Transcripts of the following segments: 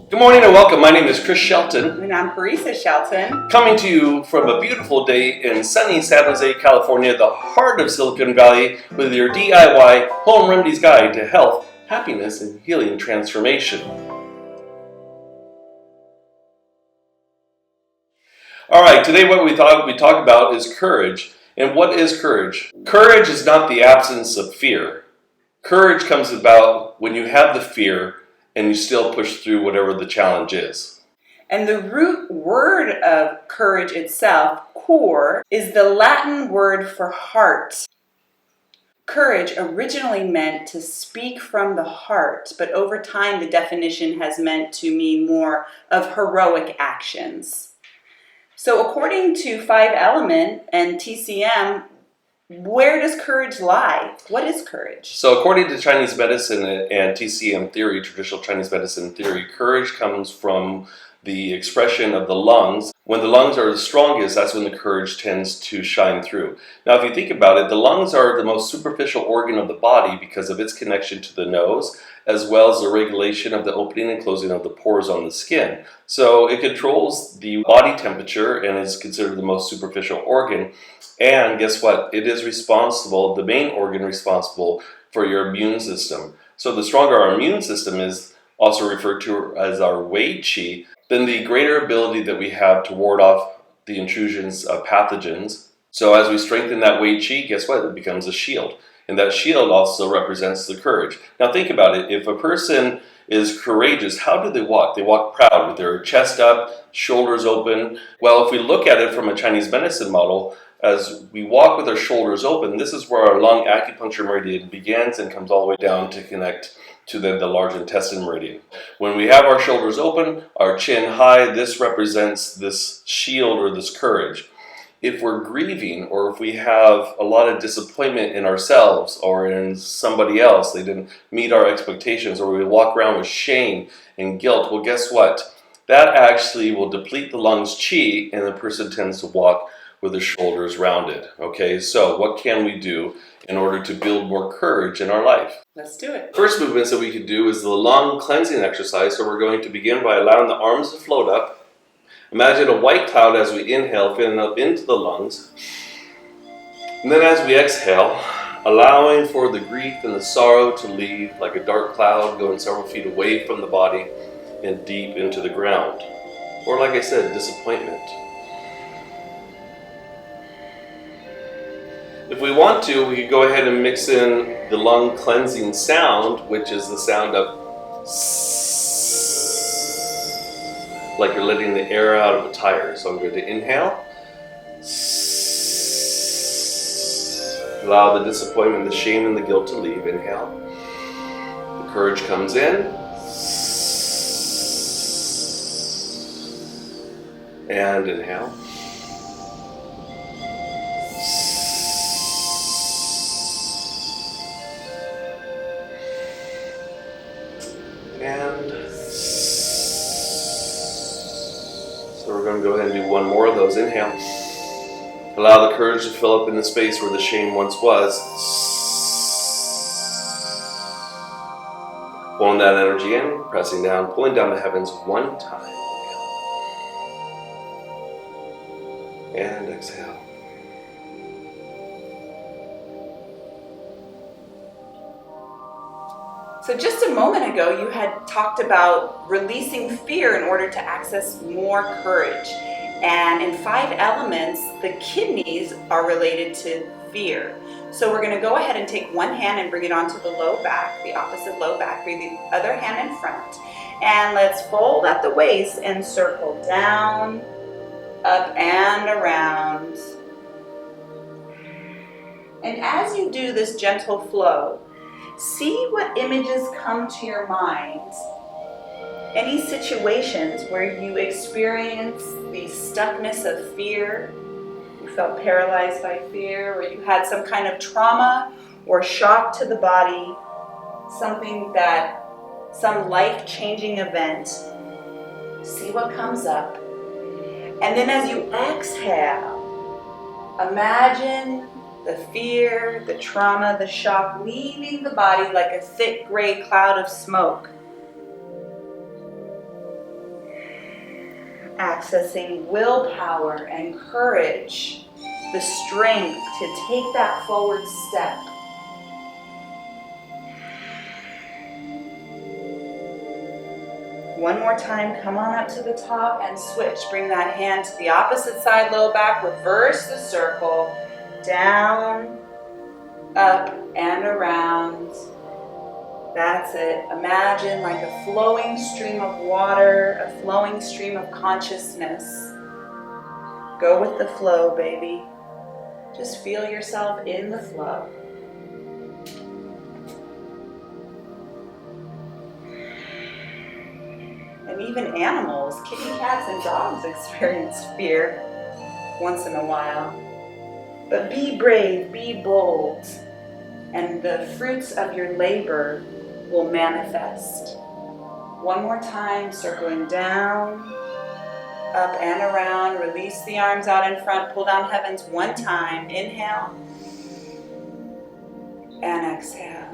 Good morning and welcome. My name is Chris Shelton. And I'm Parisa Shelton. Coming to you from a beautiful day in sunny San Jose, California, the heart of Silicon Valley, with your DIY home remedies guide to health, happiness, and healing transformation. All right, today what we thought we'd talk about is courage. And what is courage? Courage is not the absence of fear. Courage comes about when you have the fear and you still push through whatever the challenge is. And the root word of courage itself, cor, is the Latin word for heart. Courage originally meant to speak from the heart, but over time the definition has meant to mean more of heroic actions. So according to 5-Element and TCM, where does courage lie? What is courage? So according to Chinese medicine and TCM theory, traditional Chinese medicine theory, courage comes from the expression of the lungs. When the lungs are the strongest, that's when the courage tends to shine through. Now, if you think about it, the lungs are the most superficial organ of the body because of its connection to the nose, as well as the regulation of the opening and closing of the pores on the skin. So it controls the body temperature and is considered the most superficial organ. And guess what? It is responsible, the main organ responsible for your immune system. So the stronger our immune system is, also referred to as our Wei Qi, then the greater ability that we have to ward off the intrusions of pathogens. So as we strengthen that Wei Qi, guess what? It becomes a shield. And that shield also represents the courage. Now think about it. If a person is courageous, how do they walk? They walk proud with their chest up, shoulders open. Well, if we look at it from a Chinese medicine model, as we walk with our shoulders open, this is where our lung acupuncture meridian begins and comes all the way down to connect to the large intestine meridian. When we have our shoulders open, our chin high, this represents this shield or this courage. If we're grieving or if we have a lot of disappointment in ourselves or in somebody else, they didn't meet our expectations, or we walk around with shame and guilt, well, guess what? That actually will deplete the lungs' qi, and the person tends to walk with the shoulders rounded. Okay, so what can we do in order to build more courage in our life? Let's do it. First movements that we could do is the lung cleansing exercise. So we're going to begin by allowing the arms to float up. Imagine a white cloud as we inhale, filling up into the lungs. And then as we exhale, allowing for the grief and the sorrow to leave like a dark cloud going several feet away from the body and deep into the ground. Or like I said, disappointment. If we want to, we could go ahead and mix in the lung cleansing sound, which is the sound of like you're letting the air out of a tire. So I'm going to inhale. Allow the disappointment, the shame, and the guilt to leave. Inhale. The courage comes in. And inhale. And so we're going to go ahead and do one more of those. Inhale. Allow the courage to fill up in the space where the shame once was. Pulling that energy in, pressing down, pulling down the heavens one time. Inhale. And exhale. So just a moment ago, you had talked about releasing fear in order to access more courage. And in 5 elements, the kidneys are related to fear. So we're going to go ahead and take one hand and bring it onto the low back, the opposite low back. Bring the other hand in front. And let's fold at the waist and circle down, up and around. And as you do this gentle flow, see what images come to your mind. Any situations where you experience the stuckness of fear, you felt paralyzed by fear, or you had some kind of trauma or shock to the body, some life-changing event. See what comes up. And then as you exhale, imagine the fear, the trauma, the shock leaving the body like a thick gray cloud of smoke. Accessing willpower and courage, the strength to take that forward step. One more time, come on up to the top and switch. Bring that hand to the opposite side, low back, reverse the circle, down, up, and around. That's it. Imagine like a flowing stream of water, a flowing stream of consciousness. Go with the flow, baby. Just feel yourself in the flow. And even animals, kitty cats and dogs experience fear once in a while. But be brave, be bold, and the fruits of your labor will manifest. One more time, circling down, up and around. Release the arms out in front, pull down heavens one time. Inhale and exhale.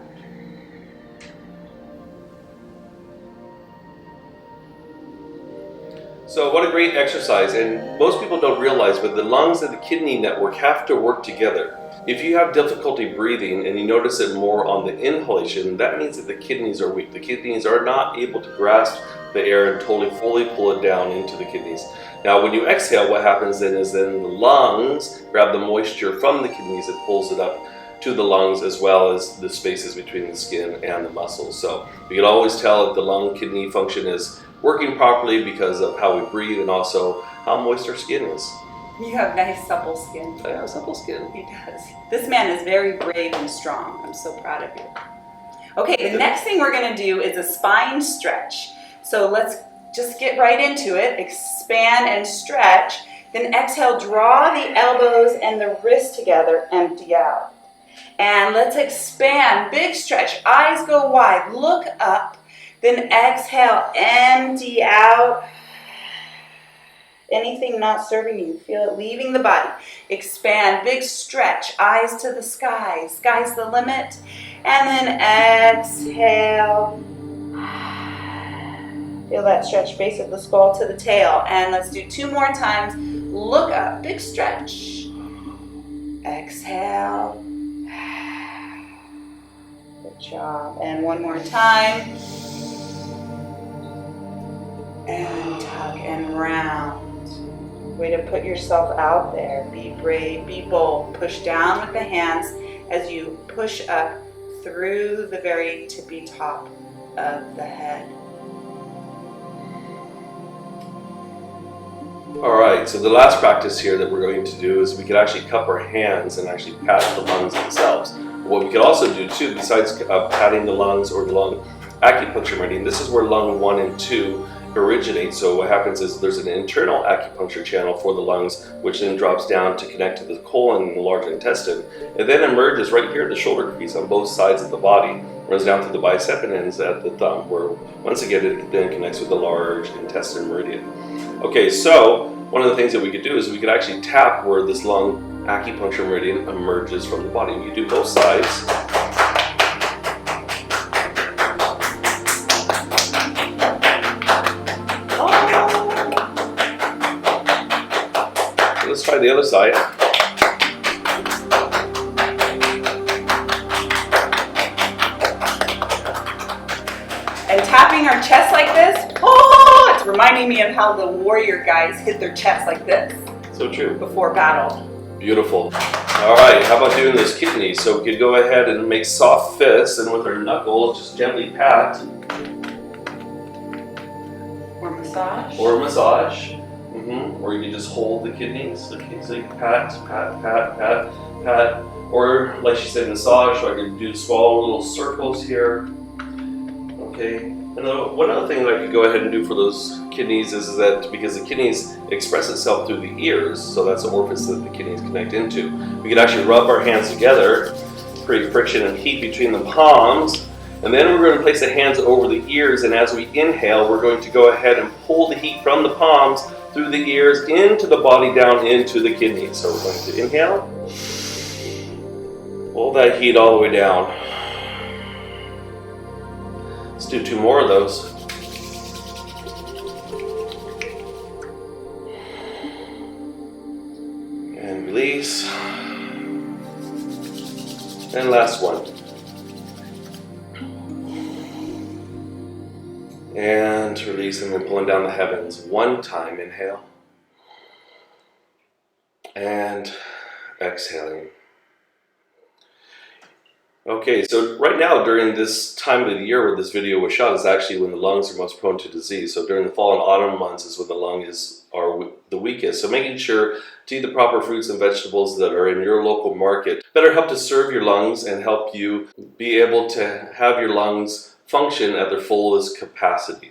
So what a great exercise, and most people don't realize, but the lungs and the kidney network have to work together. If you have difficulty breathing and you notice it more on the inhalation, that means that the kidneys are weak. The kidneys are not able to grasp the air and fully pull it down into the kidneys. Now when you exhale, what happens then is the lungs grab the moisture from the kidneys and pulls it up to the lungs, as well as the spaces between the skin and the muscles. So you can always tell if the lung kidney function is working properly because of how we breathe and also how moist our skin is. You have nice supple skin. I have supple skin. He does. This man is very brave and strong. I'm so proud of you. Okay, the next thing we're going to do is a spine stretch. So let's just get right into it. Expand and stretch. Then exhale, draw the elbows and the wrists together, empty out. And let's expand, big stretch, eyes go wide, look up. Then exhale, empty out. Anything not serving you, feel it leaving the body. Expand, big stretch, eyes to the sky. Sky's the limit. And then exhale. Feel that stretch, base of the skull to the tail. And let's do 2 more times. Look up, big stretch. Exhale. Good job. And one more time. And tuck and round. Way to put yourself out there. Be brave, be bold. Push down with the hands as you push up through the very tippy top of the head. Alright, so the last practice here that we're going to do is we could actually cup our hands and actually pat the lungs themselves. What we could also do too, besides patting the lungs or the lung acupuncture meridian, this is where lung 1 and 2 originate. So what happens is there's an internal acupuncture channel for the lungs, which then drops down to connect to the colon and the large intestine. It then emerges right here at the shoulder crease on both sides of the body, runs down through the bicep and ends at the thumb, where once again it then connects with the large intestine meridian. Okay, so one of the things that we could do is we could actually tap where this lung acupuncture meridian emerges from the body. We could do both sides. Let's try the other side. And tapping our chest like this, oh, it's reminding me of how the warrior guys hit their chest like this. So true. Before battle. Beautiful. All right, how about doing this kidney? So we could go ahead and make soft fists, and with our knuckle, just gently pat. Or massage. Or massage. Or you can just hold the kidneys. Okay, so you can pat, pat, pat, pat, pat. Or like she said, massage. So I can do small little circles here. Okay. And one other thing that I could go ahead and do for those kidneys is that because the kidneys express itself through the ears, so that's the orifice that the kidneys connect into, we could actually rub our hands together, create friction and heat between the palms, and then we're going to place the hands over the ears, and as we inhale, we're going to go ahead and pull the heat from the palms through the ears into the body, down into the kidneys. So we're going to inhale, pull that heat all the way down. Let's do 2 more of those. release. And last one. And release, and then pulling down the heavens. One time, inhale. And exhaling. Okay, so right now during this time of the year where this video was shot is actually when the lungs are most prone to disease. So during the fall and autumn months is when the lungs are the weakest. So making sure to eat the proper fruits and vegetables that are in your local market better help to serve your lungs and help you be able to have your lungs function at their fullest capacity.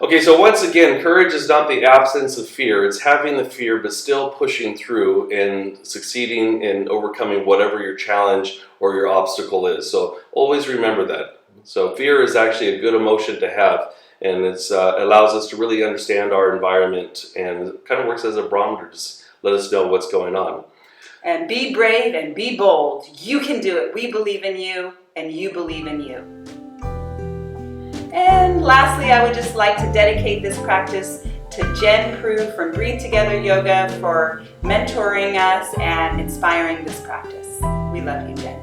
Okay, so once again, courage is not the absence of fear. It's having the fear but still pushing through and succeeding in overcoming whatever your challenge or your obstacle is. So always remember that. So fear is actually a good emotion to have, and it allows us to really understand our environment and it kind of works as a barometer to let us know what's going on. And be brave and be bold. You can do it. We believe in you and you believe in you. And lastly, I would just like to dedicate this practice to Jen Prue from Breathe Together Yoga for mentoring us and inspiring this practice. We love you, Jen.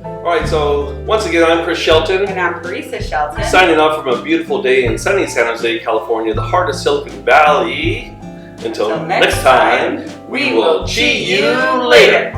Alright, so once again, I'm Chris Shelton. And I'm Parisa Shelton. Signing off from a beautiful day in sunny San Jose, California, the heart of Silicon Valley. Until next time, we will see you later.